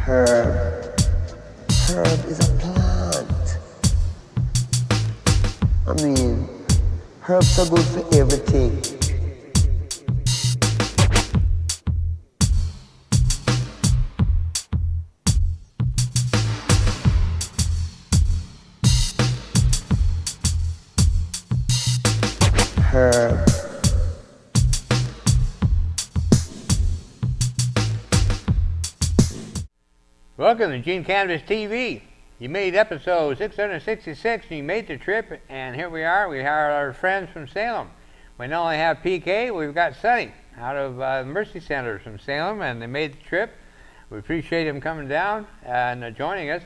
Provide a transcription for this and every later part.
Herb. Herb is a plant. I mean, herbs are good for everything. Herb. Welcome to Eugene Cannabis TV. You made episode 666 and you made the trip, and here we are. We are our friends from Salem. We not only have Peke, we've got Sonny out of Mercy Center from Salem, and they made the trip. We appreciate them coming down and joining us.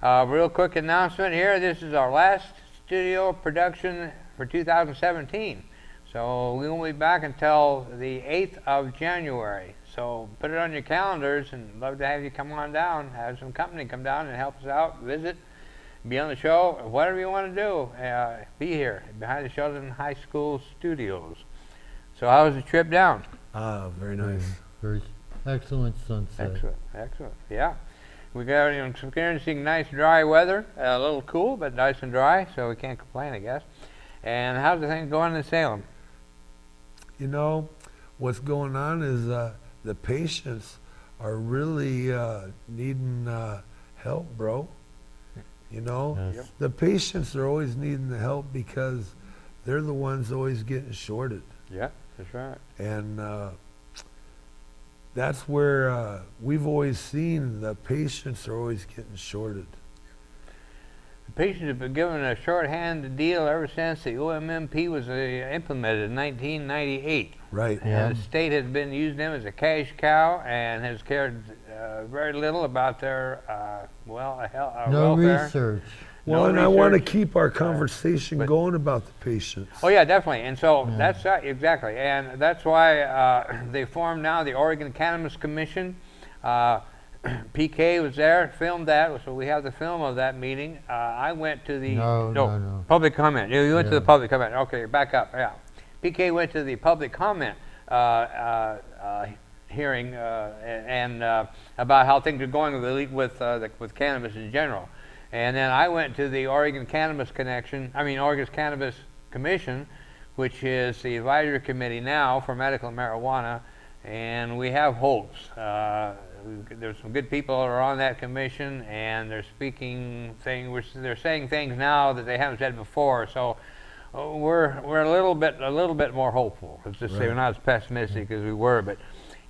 Real quick announcement here. This is our last studio production for 2017. So we won't be back until the 8th of January. So put it on your calendars, and love to have you come on down, have some company come down and help us out, visit, be on the show, whatever you want to do. Be here behind the Sheldon High School studios. So how was the trip down? Very nice. Very excellent sunset. Excellent. Yeah. We got experiencing nice dry weather, a little cool, but nice and dry, so we can't complain, I guess. And how's the thing going in Salem? You know, what's going on is the patients are really needing help, bro. You know, Yes. the patients are always needing the help because they're the ones always getting shorted. Yeah, that's right. And that's where we've always seen the patients are always getting shorted. The patients have been given a shorthand deal ever since the OMMP was implemented in 1998. Right. Yeah. And the state has been using them as a cash cow and has cared very little about their No welfare. research. Well, No and I want to research. keep our conversation but- going about the patients. Oh yeah, definitely. And so Yeah. that's exactly, and that's why they formed now the Oregon Cannabis Commission. PK was there, filmed that, so we have the film of that meeting. I went to the No. public comment. You went to Yeah. the public comment. Okay, back up. Yeah, PK went to the public comment hearing and about how things are going with cannabis in general. And then I went to the Oregon Cannabis Commission, which is the advisory committee now for medical marijuana, and we have hopes. There's some good people that are on that commission, and they're they're saying things now that they haven't said before. So we're a little bit more hopeful. Let's just say we're not as pessimistic as we were, but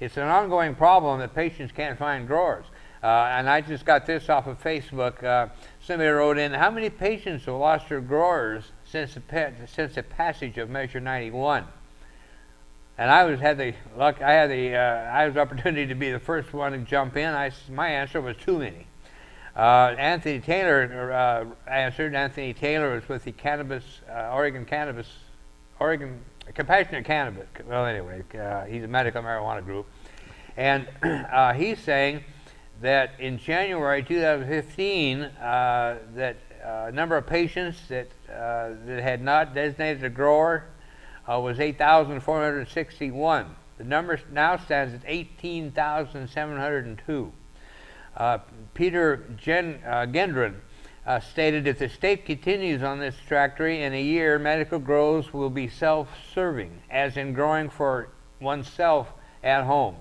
it's an ongoing problem that patients can't find growers. And I just got this off of Facebook. Somebody wrote in, how many patients have lost their growers since the passage of Measure 91? And I had the opportunity to be the first one to jump in. My answer was too many. Anthony Taylor answered. Anthony Taylor was with the Oregon Compassionate Cannabis. Well, anyway, he's a medical marijuana group, and he's saying that in January 2015, that number of patients that had not designated a grower was 8,461. The number now stands at 18,702. Peter Gendron stated, if the state continues on this trajectory, in a year, medical grows will be self-serving, as in growing for oneself at home.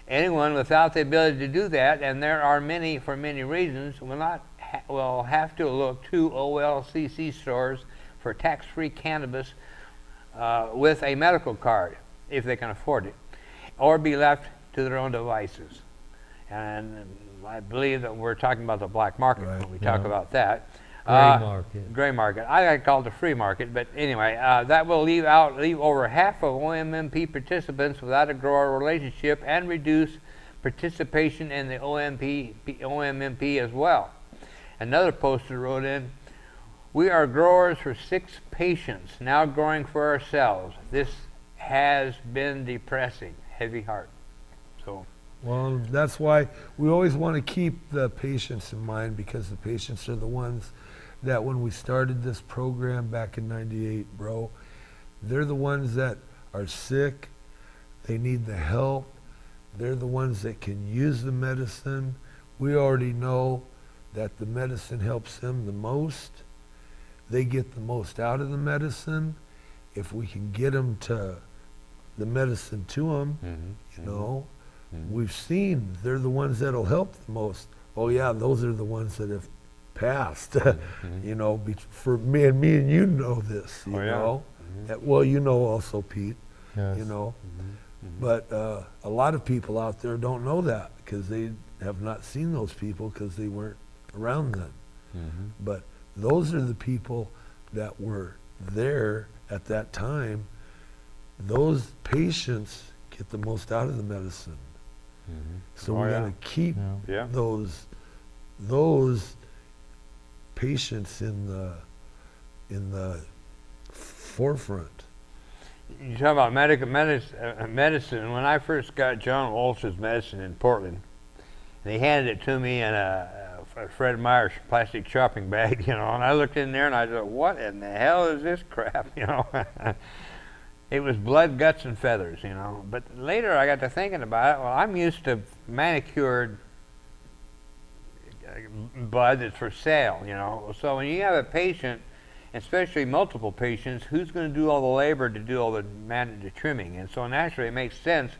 Anyone without the ability to do that, and there are many for many reasons, will have to look to OLCC stores for tax-free cannabis with a medical card, if they can afford it, or be left to their own devices. And I believe that we're talking about the black market when we talk about that. Gray market. Gray market. I like to call it the free market, but anyway, that will leave over half of OMMP participants without a grower relationship and reduce participation in the OMMP as well. Another poster wrote in, we are growers for 6 patients, now growing for ourselves. This has been depressing. Heavy heart. So. Well, that's why we always want to keep the patients in mind, because the patients are the ones that when we started this program back in '98, bro, they're the ones that are sick, they need the help, they're the ones that can use the medicine. we already know that the medicine helps them the most. They get the most out of the medicine. If we can get them to the medicine to them, you know, we've seen they're the ones that'll help the most. Oh yeah, those are the ones that have passed. You know, for me and you know this, you know. Well, you know also, Pete, Yes. you know. But a lot of people out there don't know that because they have not seen those people because they weren't around then. But those are the people that were there at that time. Those patients get the most out of the medicine. So we're going to keep those patients in the forefront. You talk about medicine. When I first got John Walsh's medicine in Portland, and he handed it to me in a Fred Meyer's plastic shopping bag, you know, and I looked in there and I thought, what in the hell is this crap, you know? It was blood, guts, and feathers, you know. But later I got to thinking about it. Well, I'm used to manicured bud that's for sale, you know. So when you have a patient, especially multiple patients, who's going to do all the labor to do all the trimming? And so naturally it makes sense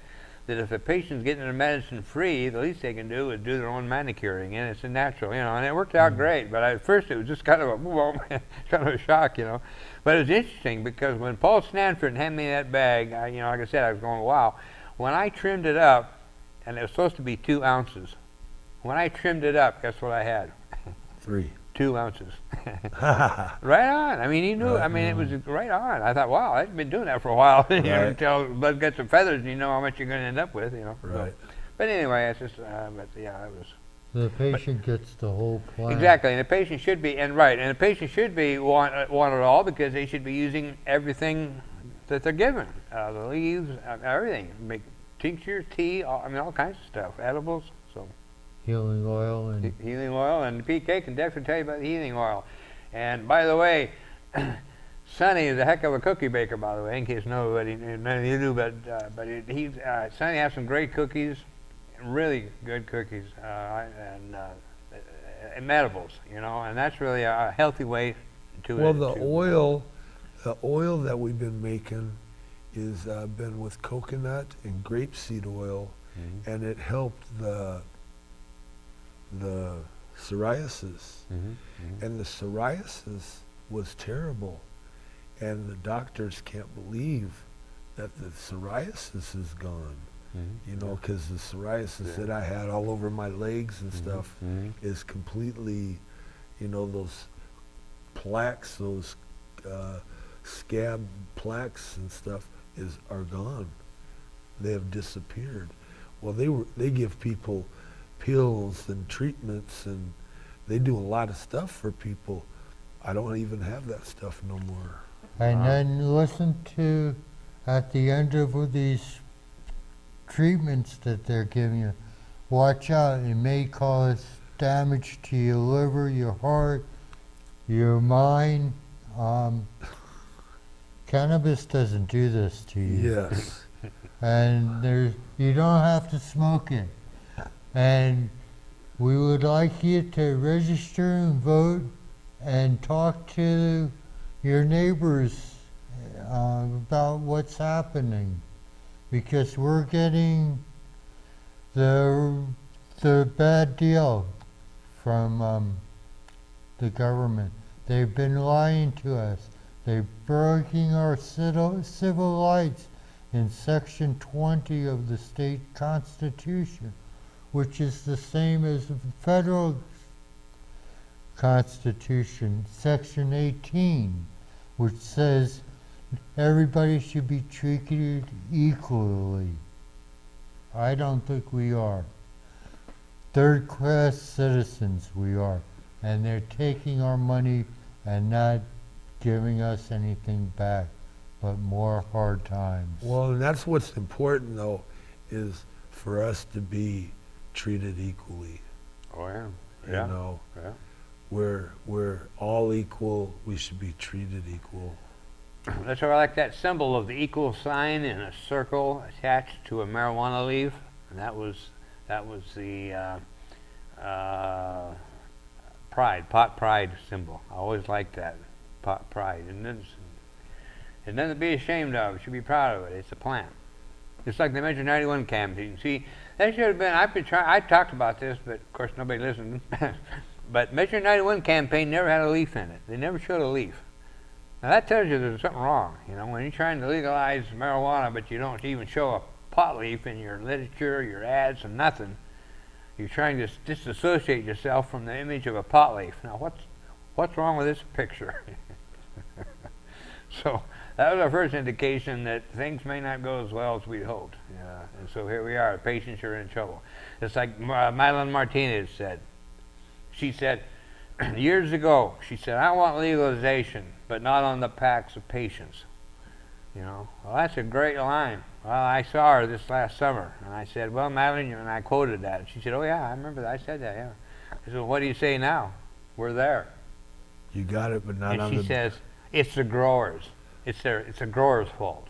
that if a patient's getting their medicine free, the least they can do is do their own manicuring, and it's a natural, you know, and it worked out great. But at first it was just kind of a kind of a shock, you know. But it was interesting because when Paul Stanford handed me that bag, you know, like I said, I was going, wow. When I trimmed it up, and it was supposed to be 2 ounces, when I trimmed it up, guess what I had? 3. 2 ounces. Right on. I mean, he knew. I mean, it was right on. I thought, wow, I've been doing that for a while. You know, until blood, guts, and feathers, and you know how much you're going to end up with, you know. Right. So, but anyway, it's just, but yeah, it was. The patient gets the whole plan. Exactly, and the patient should be, and the patient should be want it all because they should be using everything that they're given, the leaves, everything, make tinctures, tea, I mean, all kinds of stuff, edibles. So. Healing oil and healing oil, and PK can definitely tell you about the healing oil. And by the way, Sonny is a heck of a cookie baker, by the way, in case nobody, none of you knew, but Sonny has some great cookies, really good cookies, and edibles, you know, and that's really a healthy way to. Well, the oil that we've been making is been with coconut and grapeseed oil, and it helped the psoriasis, and the psoriasis was terrible, and the doctors can't believe that the psoriasis is gone, you know, because the psoriasis that I had all over my legs and stuff is completely, you know, those plaques, those scab plaques and stuff are gone. They have disappeared. Well, they give people pills and treatments, and they do a lot of stuff for people. I don't even have that stuff no more. And then listen to, at the end of these treatments that they're giving you, watch out, it may cause damage to your liver, your heart, your mind. Cannabis doesn't do this to you. Yes. And you don't have to smoke it. And we would like you to register and vote and talk to your neighbors about what's happening, because we're getting the bad deal from the government. They've been lying to us. They're breaking our civil rights in Section 20 of the state constitution, which is the same as the federal constitution, Section 18, which says everybody should be treated equally. I don't think we are. Third-class citizens we are, and they're taking our money and not giving us anything back, but more hard times. Well, and that's what's important, though, is for us to be treated equally. Oh yeah. You know, we're all equal. We should be treated equal. That's why I like that symbol of the equal sign in a circle attached to a marijuana leaf, and that was the pot pride symbol. I always liked that, pot pride. And then it's nothing to be ashamed of. You should be proud of it. It's a plant. Just like the Measure 91 campaign. See, that should have been, I talked about this, but of course nobody listened. But Measure 91 campaign never had a leaf in it. They never showed a leaf. Now that tells you there's something wrong. You know, when you're trying to legalize marijuana, but you don't even show a pot leaf in your literature, your ads, and nothing, you're trying to disassociate yourself from the image of a pot leaf. Now what's wrong with this picture? So that was our first indication that things may not go as well as we hoped. And so here we are, patients are in trouble. It's like Madeline Martinez said. She said, years ago, she said, I want legalization, but not on the backs of patients. You know, well, that's a great line. Well, I saw her this last summer, and I said, well, Madeline, and I quoted that. And she said, oh, yeah, I remember that. I said that, yeah. I said, well, what do you say now? We're there. You got it, but not and on she says, it's the growers. It's a grower's fault.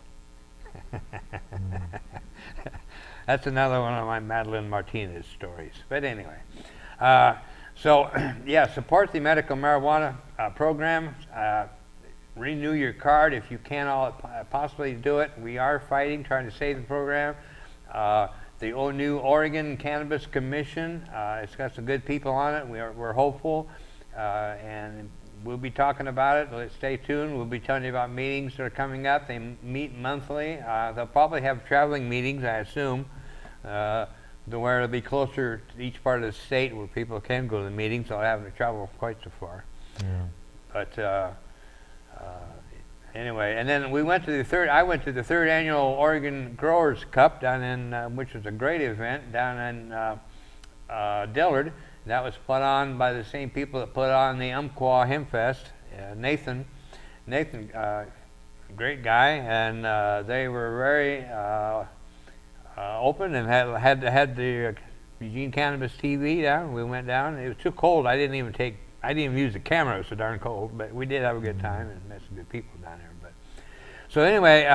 That's another one of my Madeline Martinez stories. But anyway, so yeah, support the medical marijuana program. Renew your card if you can possibly do it. We are fighting, trying to save the program. The new Oregon Cannabis Commission, it's got some good people on it. We're hopeful, and we'll be talking about it. Let's stay tuned. We'll be telling you about meetings that are coming up. They meet monthly. They'll probably have traveling meetings, I assume, to where it'll be closer to each part of the state where people can go to the meetings. They'll have to travel quite so far. Yeah. But anyway, and then we went to the third. I went to the third annual Oregon Growers Cup down in, which was a great event down in Dillard. That was put on by the same people that put on the Umpqua Hempfest. Nathan, great guy, and they were very open and had the Eugene Cannabis TV down. We went down. It was too cold. I didn't even use the camera. It was so darn cold. But we did have a good time and met some good people down there. But so anyway,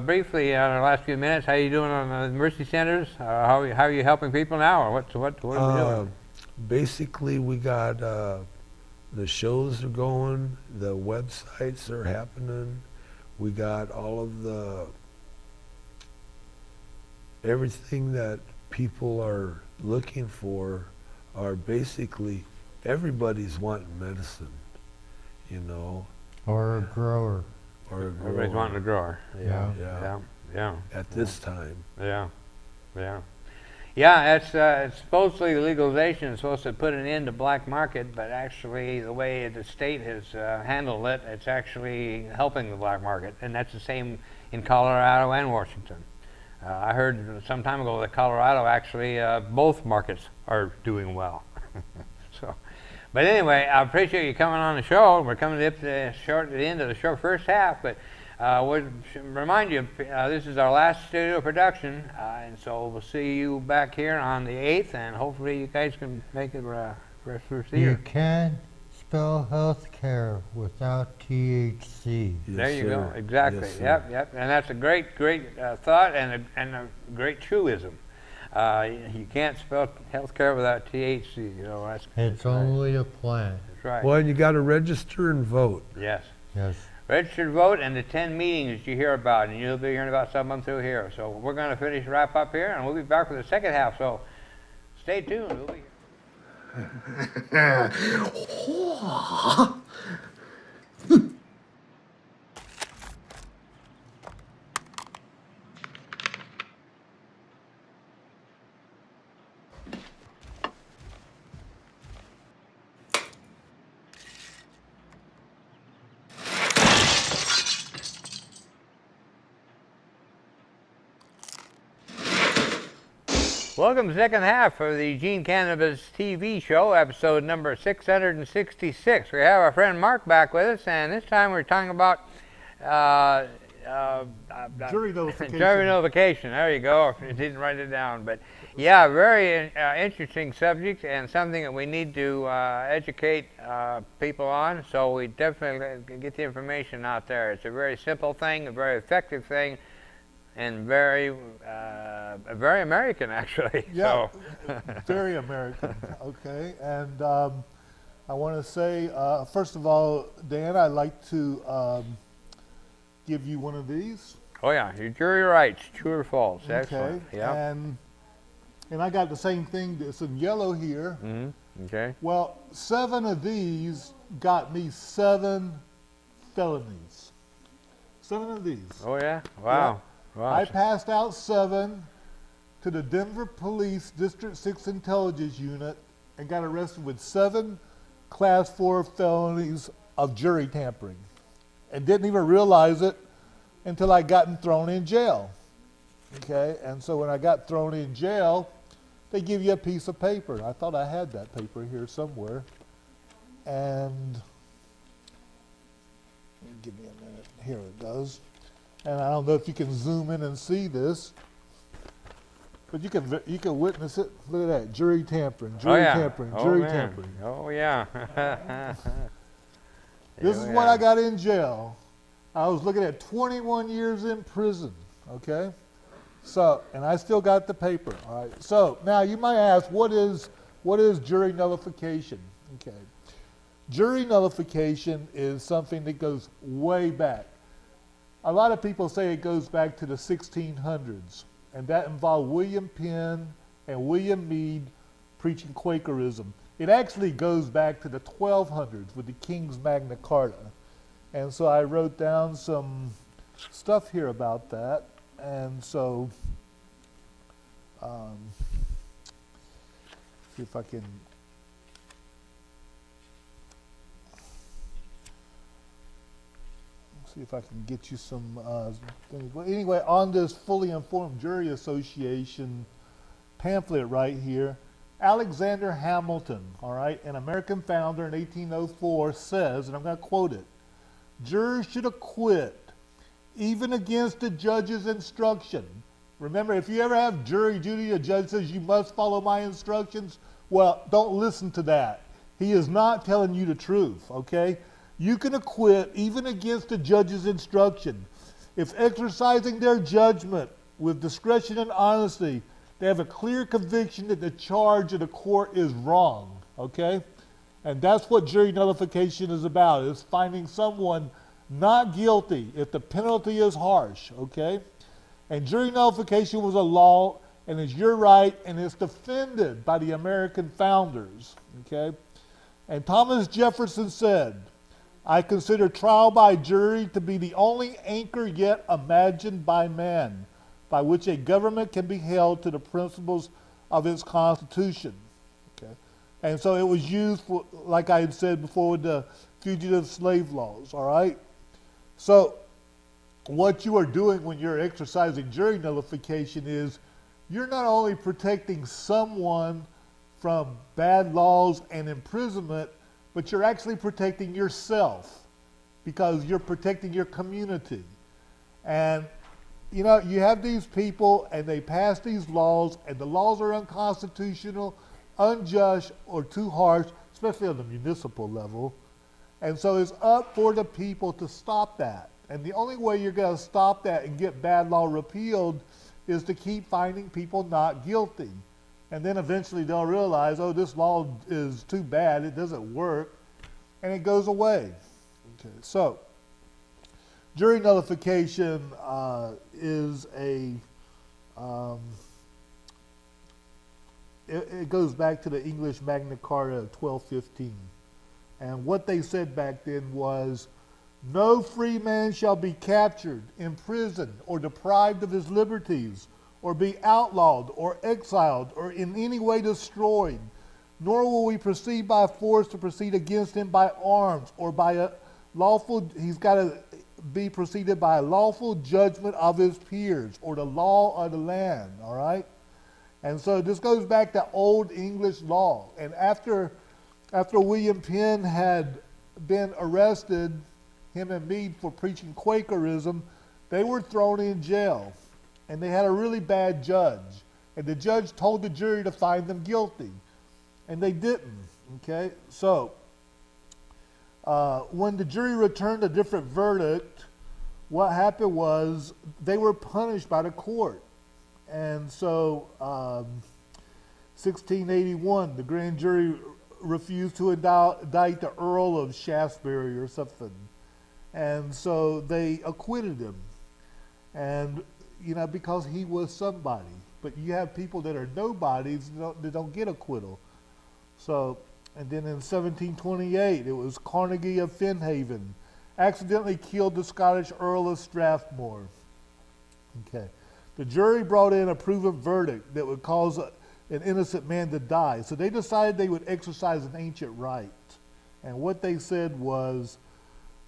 briefly in our last few minutes, how you doing on the Mercy Centers? How are you helping people now, or what are we doing? Basically, we got the shows are going, the websites are happening. We got all of everything that people are looking for are basically, everybody's wanting medicine, you know. Or a grower. Or a grower. Everybody's wanting a grower. Yeah. At this time. Yeah. It's supposedly legalization is supposed to put an end to black market, but actually the way the state has handled it, it's actually helping the black market, and that's the same in Colorado and Washington. I heard some time ago that Colorado actually both markets are doing well. So, but anyway, I appreciate you coming on the show. We're coming up to the end of the show, first half, but we'll remind you, this is our last studio production, and so we'll see you back here on the 8th, and hopefully you guys can make it rest of the year. You can't spell healthcare without THC. Yes, There you sir. go, exactly. Yes, Yep. And that's a great thought and a great truism. You can't spell healthcare without THC. You know, that's It's right. only a plant. That's right. Well, and you got to register and vote. Yes. Yes. Registered vote and attend meetings that you hear about, and you'll be hearing about some of them through here. So we're going to wrap up here, and we'll be back for the second half. So stay tuned. We'll be here. Welcome to the second half of the Eugene Cannabis TV show, episode number 666. We have our friend Mark back with us, and this time we're talking about Jury nullification. Jury nullification. There you go. I didn't write it down, but yeah, very interesting subject and something that we need to educate people on. So we definitely get the information out there. It's a very simple thing, a very effective thing. and very American, actually. Yeah, So. very American. Okay, and I want to say, first of all, Dan, I'd like to give you one of these. Oh yeah, your jury rights, true or false. Okay, Excellent. Yeah. and I got the same thing that's in yellow here. Mm-hmm. Okay. Well, 7 of these got me 7 felonies. 7 of these. Oh yeah. Wow. Yeah. Wow. I passed out 7 to the Denver Police District 6 Intelligence Unit and got arrested with 7 Class 4 felonies of jury tampering, and didn't even realize it until I got thrown in jail. Okay, and so when I got thrown in jail, they give you a piece of paper. I thought I had that paper here somewhere, and give me a minute. Here it goes. And I don't know if you can zoom in and see this, but you can witness it. Look at that, jury tampering, jury tampering, jury tampering. Oh yeah. This is what I got in jail. I was looking at 21 years in prison. Okay, so and I still got the paper. All right. So now you might ask, what is jury nullification? Okay, jury nullification is something that goes way back. A lot of people say it goes back to the 1600s. And that involved William Penn and William Meade preaching Quakerism. It actually goes back to the 1200s with the King's Magna Carta. And so I wrote down some stuff here about that. And so, see if I can, get you some things. Well, anyway, on this Fully Informed Jury Association pamphlet right here, Alexander Hamilton, all right, an American founder in 1804, says, and I'm going to quote it, "Jurors should acquit even against the judge's instruction." Remember, if you ever have jury duty, a judge says you must follow my instructions, well, don't listen to that. He is not telling you the truth, okay? You can acquit even against the judge's instruction if exercising their judgment with discretion and honesty, they have a clear conviction that the charge of the court is wrong, okay? And that's what jury nullification is about, is finding someone not guilty if the penalty is harsh, okay? And jury nullification was a law, and it's your right, and it's defended by the American founders, okay? And Thomas Jefferson said, "I consider trial by jury to be the only anchor yet imagined by man, by which a government can be held to the principles of its constitution." Okay? And so it was used for, like I had said before, with the fugitive slave laws, all right? So what you are doing when you're exercising jury nullification is you're not only protecting someone from bad laws and imprisonment, but you're actually protecting yourself because you're protecting your community. And you know, you have these people and they pass these laws, and the laws are unconstitutional, unjust, or too harsh, especially on the municipal level. And so it's up for the people to stop that. And the only way you're going to stop that and get bad law repealed is to keep finding people not guilty. And then eventually they'll realize, oh, this law is too bad, it doesn't work, and it goes away. Okay, so jury nullification is a, it goes back to the English Magna Carta of 1215. And what they said back then was, no free man shall be captured, imprisoned, or deprived of his liberties, or be outlawed, or exiled, or in any way destroyed, nor will we proceed by force to proceed against him by arms, or by a lawful, he's got to be proceeded by a lawful judgment of his peers, or the law of the land, all right? And so this goes back to Old English law. And after William Penn had been arrested, him and Meade, for preaching Quakerism, they were thrown in jail. And they had a really bad judge. And the judge told the jury to find them guilty. And they didn't, okay? So, when the jury returned a different verdict, what happened was they were punished by the court. And so 1681, the grand jury refused to indict the Earl of Shaftesbury or something. And so they acquitted him. And, you know, because he was somebody. But you have people that are nobodies that don't get acquittal. So, and then in 1728, it was Carnegie of Fenhaven accidentally killed the Scottish Earl of Strathmore. Okay. The jury brought in a proven verdict that would cause an innocent man to die. So they decided they would exercise an ancient right. And what they said was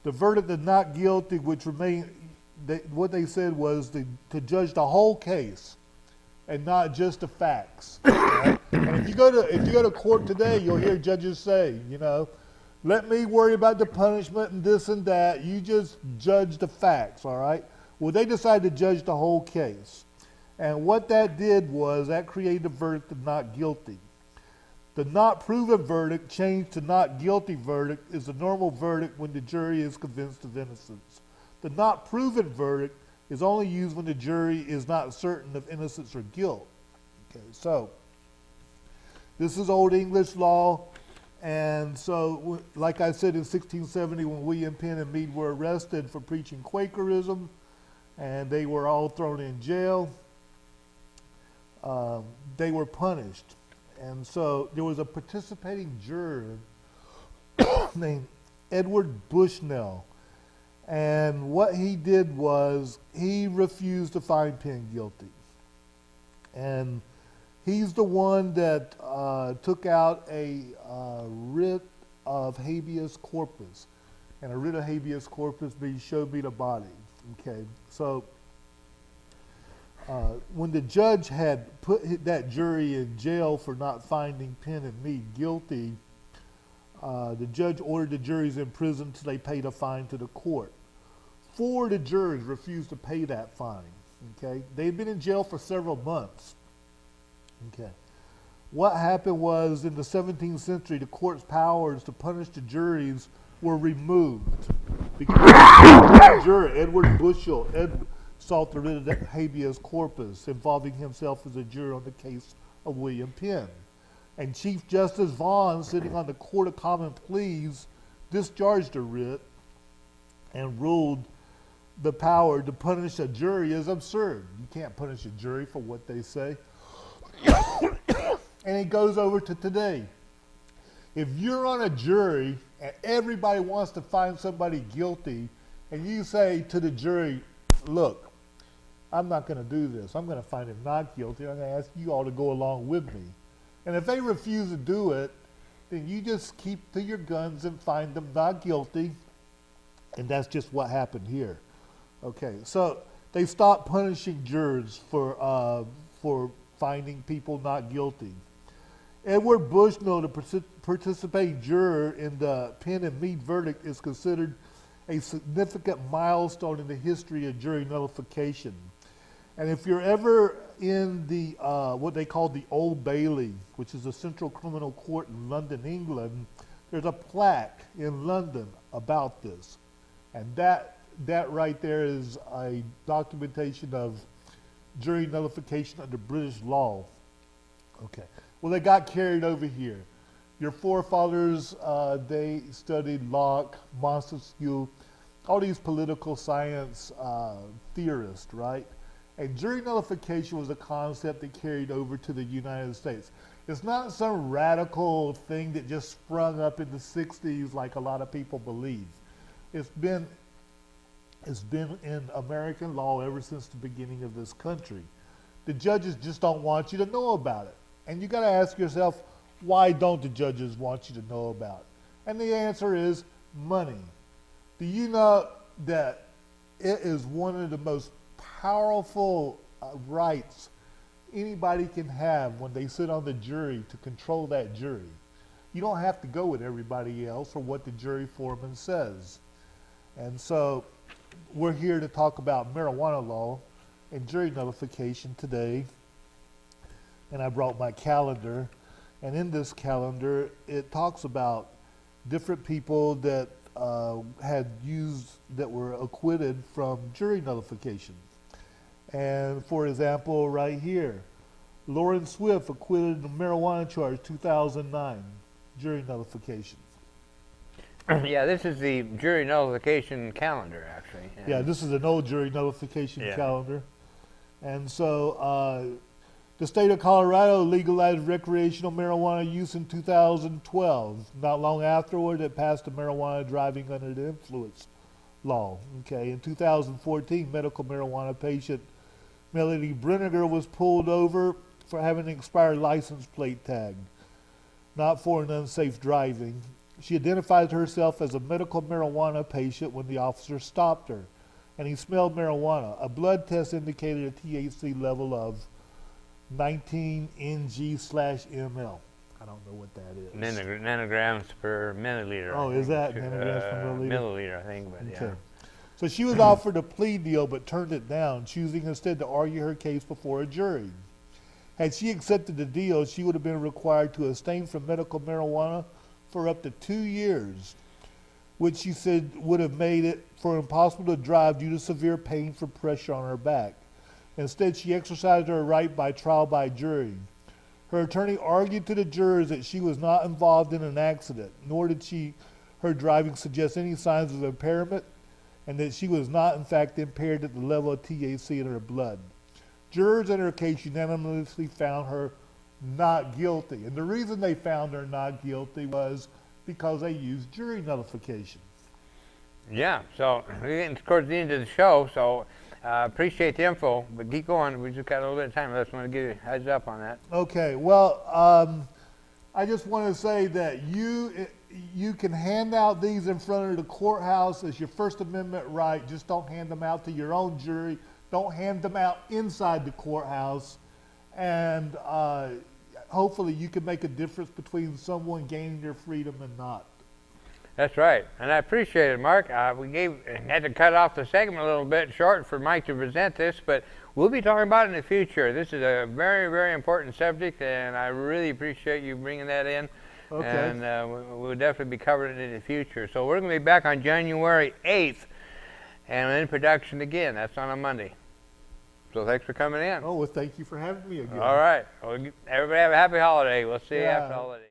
the verdict of not guilty, which remained, what they said was to judge the whole case and not just the facts. Right? And if you go to court today, you'll hear judges say, you know, let me worry about the punishment and this and that. You just judge the facts, all right? Well, they decided to judge the whole case. And what that did was that created a verdict of not guilty. The not proven verdict changed to not guilty verdict is the normal verdict when the jury is convinced of innocence. The not proven verdict is only used when the jury is not certain of innocence or guilt. Okay, so this is Old English law. And so, like I said, in 1670, when William Penn and Meade were arrested for preaching Quakerism, and they were all thrown in jail, they were punished. And so there was a participating juror named Edward Bushnell. And what he did was he refused to find Penn guilty. And he's the one that took out a writ of habeas corpus. And a writ of habeas corpus means show me the body. Okay, so when the judge had put that jury in jail for not finding Penn and Meade guilty, the judge ordered the juries in prison until they paid a fine to the court. 4 of the jurors refused to pay that fine. Okay, they'd been in jail for several months. Okay, what happened was in the 17th century, the court's powers to punish the juries were removed because the juror Edward Bushell sought the writ of habeas corpus, involving himself as a juror on the case of William Penn. And Chief Justice Vaughan, sitting on the Court of Common Pleas, discharged the writ and ruled the power to punish a jury is absurd. You can't punish a jury for what they say. And it goes over to today. If you're on a jury and everybody wants to find somebody guilty, and you say to the jury, look, I'm not going to do this. I'm going to find him not guilty. I'm going to ask you all to go along with me. And if they refuse to do it, then you just keep to your guns and find them not guilty. And that's just what happened here. Okay, so they stopped punishing jurors for finding people not guilty. Edward Bushnell, the participating juror in the Penn and Meade verdict, is considered a significant milestone in the history of jury nullification. And if you're ever in the what they call the Old Bailey, which is a central criminal court in London, England, there's a plaque in London about this. And that right there is a documentation of jury nullification under British law. Okay. Well, they got carried over here. Your forefathers, they studied Locke, Montesquieu, all these political science theorists, right? And jury nullification was a concept that carried over to the United States. It's not some radical thing that just sprung up in the 60s like a lot of people believe. It's been in American law ever since the beginning of this country. The judges just don't want you to know about it. And you got to ask yourself, why don't the judges want you to know about it? And the answer is money. Do you know that it is one of the most powerful rights anybody can have when they sit on the jury to control that jury? You don't have to go with everybody else or what the jury foreman says. And so we're here to talk about marijuana law and jury nullification today. And I brought my calendar. And in this calendar, it talks about different people that that were acquitted from jury nullification. And for example, right here, Lauren Swift acquitted of marijuana charge 2009, jury nullification. Yeah, this is the jury nullification calendar, actually. Yeah, this is an old jury nullification Yeah. calendar. And so the state of Colorado legalized recreational marijuana use in 2012. Not long afterward, it passed the marijuana driving under the influence law. Okay, in 2014, medical marijuana patient Melody Brenniger was pulled over for having an expired license plate tag, not for an unsafe driving. She identified herself as a medical marijuana patient when the officer stopped her, and he smelled marijuana. A blood test indicated a THC level of 19 ng/ml. I don't know what that is. Nanograms per milliliter. Oh, is that nanograms per milliliter? Milliliter, I think, but Okay. yeah. So she was offered a plea deal but turned it down, choosing instead to argue her case before a jury. Had she accepted the deal, she would have been required to abstain from medical marijuana for up to 2 years, which she said would have made it for impossible to drive due to severe pain from pressure on her back. Instead, she exercised her right by trial by jury. Her attorney argued to the jurors that she was not involved in an accident, nor did her driving suggest any signs of impairment, and that she was not in fact impaired at the level of THC in her blood. Jurors in her case unanimously found her not guilty. And the reason they found her not guilty was because they used jury nullification. Yeah, so we're getting towards the end of the show, so appreciate the info, but keep going. We just got a little bit of time. I just want to give you a heads up on that. Okay, well, I just want to say that you can hand out these in front of the courthouse as your First Amendment right. Just don't hand them out to your own jury. Don't hand them out inside the courthouse. And hopefully you can make a difference between someone gaining their freedom and not. That's right, and I appreciate it, Mark. We had to cut off the segment a little bit short for Mike to present this, but we'll be talking about it in the future. This is a very, very important subject, and I really appreciate you bringing that in. Okay. And we'll definitely be covering it in the future. So we're going to be back on January 8th, and in production again. That's on a Monday. So thanks for coming in. Oh, well, thank you for having me again. All right. Well, everybody have a happy holiday. We'll see you Yeah. after the holiday.